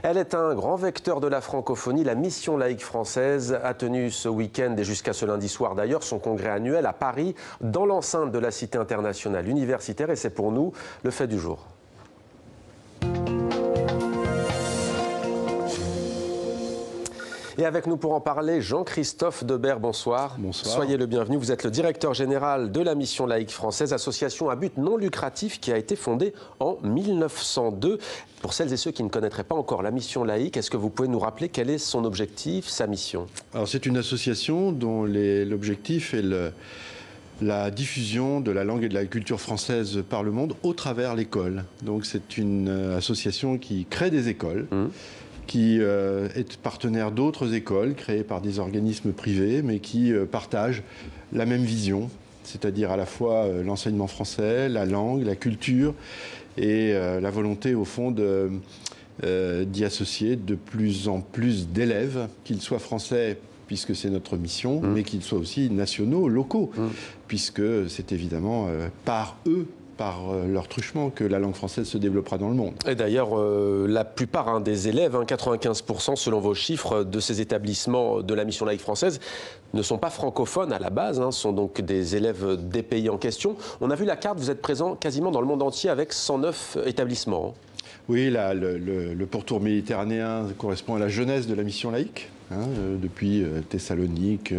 Elle est un grand vecteur de la francophonie. La Mission laïque française a tenu ce week-end et jusqu'à ce lundi soir d'ailleurs son congrès annuel à Paris, dans l'enceinte de la Cité internationale universitaire. Et c'est pour nous le fait du jour. Et avec nous pour en parler, Jean-Christophe Debert, bonsoir. Bonsoir. Soyez le bienvenu. Vous êtes le directeur général de la Mission laïque française, association à but non lucratif qui a été fondée en 1902. Pour celles et ceux qui ne connaîtraient pas encore la Mission laïque, est-ce que vous pouvez nous rappeler quel est son objectif, sa mission? Alors c'est une association dont l'objectif est la diffusion de la langue et de la culture française par le monde au travers l'école. Donc c'est une association qui crée des écoles. Qui est partenaire d'autres écoles créées par des organismes privés, mais qui partagent la même vision, c'est-à-dire à la fois l'enseignement français, la langue, la culture, et la volonté, au fond, d'y associer de plus en plus d'élèves, qu'ils soient français, puisque c'est notre mission, mais qu'ils soient aussi nationaux, locaux, puisque c'est évidemment par eux, par leur truchement, que la langue française se développera dans le monde. Et d'ailleurs, la plupart des élèves, 95% selon vos chiffres, de ces établissements de la Mission laïque française ne sont pas francophones à la base, sont donc des élèves des pays en question. On a vu la carte, vous êtes présent quasiment dans le monde entier avec 109 établissements. Oui, là, le pourtour méditerranéen correspond à la jeunesse de la Mission laïque, depuis Thessalonique,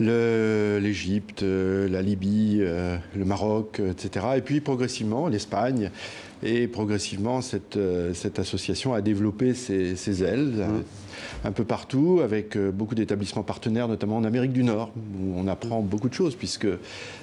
l'Égypte, la Libye, le Maroc, etc. Et puis progressivement l'Espagne. Et progressivement, cette association a développé ses ailes un peu partout, avec beaucoup d'établissements partenaires, notamment en Amérique du Nord, où on apprend beaucoup de choses, puisque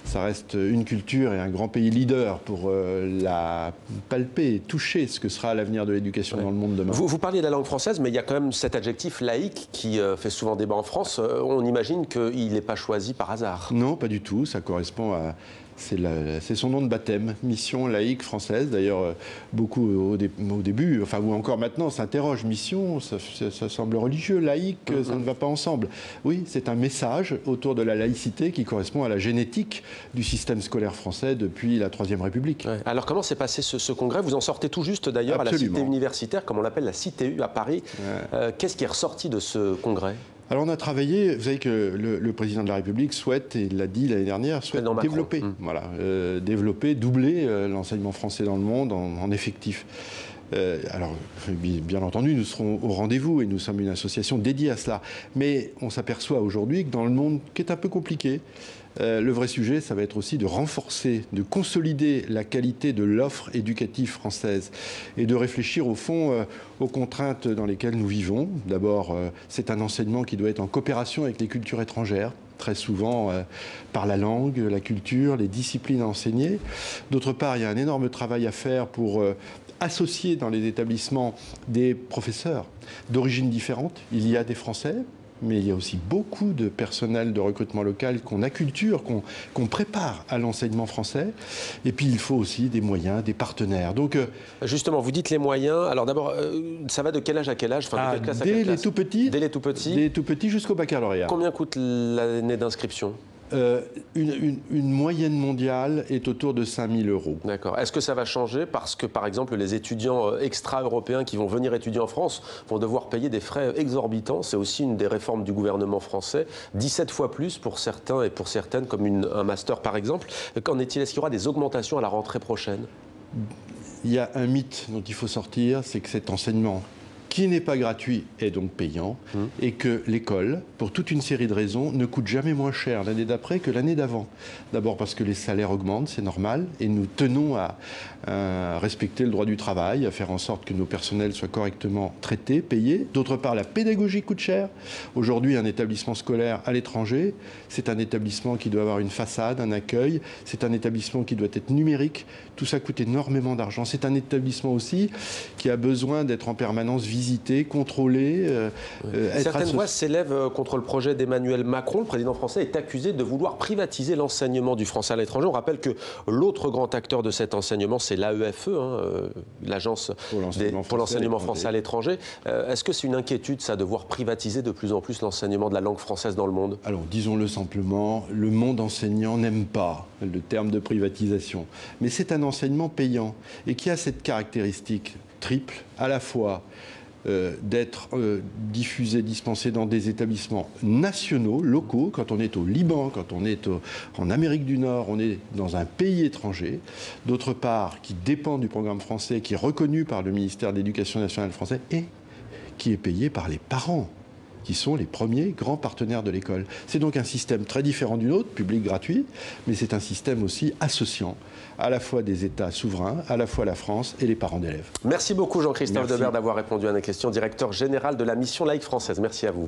ça reste une culture et un grand pays leader pour la palper et toucher ce que sera l'avenir de l'éducation dans le monde demain. Vous parliez de la langue française, mais il y a quand même cet adjectif laïque qui fait souvent débat en France. On imagine qu'il n'est pas choisi par hasard. Non, pas du tout. Ça correspond à... C'est son nom de baptême, Mission laïque française. D'ailleurs, beaucoup au début, enfin, ou encore maintenant, s'interrogent. Mission, ça semble religieux, laïque, ça ne va pas ensemble. Oui, c'est un message autour de la laïcité qui correspond à la génétique du système scolaire français depuis la Troisième République. Ouais. Alors, comment s'est passé ce congrès? Vous en sortez tout juste, d'ailleurs, à la Cité universitaire, comme on l'appelle, la CTU à Paris. Qu'est-ce qui est ressorti de ce congrès? Alors on a travaillé, vous savez que le président de la République souhaite, et il l'a dit l'année dernière, souhaite développer, développer, doubler l'enseignement français dans le monde en effectif. Alors, bien entendu, nous serons au rendez-vous et nous sommes une association dédiée à cela. Mais on s'aperçoit aujourd'hui que dans le monde qui est un peu compliqué, le vrai sujet, ça va être aussi de renforcer, de consolider la qualité de l'offre éducative française et de réfléchir au fond aux contraintes dans lesquelles nous vivons. D'abord, c'est un enseignement qui doit être en coopération avec les cultures étrangères, très souvent par la langue, la culture, les disciplines à enseigner. D'autre part, il y a un énorme travail à faire pour associer dans les établissements des professeurs d'origines différentes. Il y a des Français, mais il y a aussi beaucoup de personnel de recrutement local qu'on acculture, qu'on prépare à l'enseignement français. Et puis il faut aussi des moyens, des partenaires. Donc, justement, vous dites les moyens. Alors d'abord, ça va de quel âge à quel âge, enfin, de quelle classe à quelle classe? les tout petits. Dès les tout petits. Dès les tout petits jusqu'au baccalauréat. Combien coûte l'année d'inscription? Une moyenne mondiale est autour de 5 000 €. D'accord. Est-ce que ça va changer parce que, par exemple, les étudiants extra-européens qui vont venir étudier en France vont devoir payer des frais exorbitants? C'est aussi une des réformes du gouvernement français. 17 fois plus pour certains et pour certaines, comme un master par exemple. Qu'en est-il? Est-ce qu'il y aura des augmentations à la rentrée prochaine? Il y a un mythe dont il faut sortir, c'est que cet enseignement qui n'est pas gratuit est donc payant, et que l'école, pour toute une série de raisons, ne coûte jamais moins cher l'année d'après que l'année d'avant. D'abord parce que les salaires augmentent, c'est normal, et nous tenons à respecter le droit du travail, à faire en sorte que nos personnels soient correctement traités, payés. D'autre part, la pédagogie coûte cher. Aujourd'hui, un établissement scolaire à l'étranger, c'est un établissement qui doit avoir une façade, un accueil, c'est un établissement qui doit être numérique. Tout ça coûte énormément d'argent. C'est un établissement aussi qui a besoin d'être en permanence visité, contrôlé. Certaines voix s'élèvent contre le projet d'Emmanuel Macron. Le président français est accusé de vouloir privatiser l'enseignement du français à l'étranger. On rappelle que l'autre grand acteur de cet enseignement, c'est l'AEFE, l'Agence pour l'enseignement français à l'étranger. Est-ce que c'est une inquiétude, ça, de voir privatiser de plus en plus l'enseignement de la langue française dans le monde? Alors, disons-le simplement, le monde enseignant n'aime pas le terme de privatisation. Mais c'est un enseignement payant et qui a cette caractéristique triple, à la fois d'être diffusé, dispensé dans des établissements nationaux, locaux, quand on est au Liban, quand on est en Amérique du Nord, on est dans un pays étranger. D'autre part, qui dépend du programme français, qui est reconnu par le ministère de l'Éducation nationale français et qui est payé par les parents, qui sont les premiers grands partenaires de l'école. C'est donc un système très différent du nôtre, public gratuit, mais c'est un système aussi associant à la fois des États souverains, à la fois la France et les parents d'élèves. Merci beaucoup Jean-Christophe Deber d'avoir répondu à nos questions, directeur général de la mission laïque française. Merci à vous.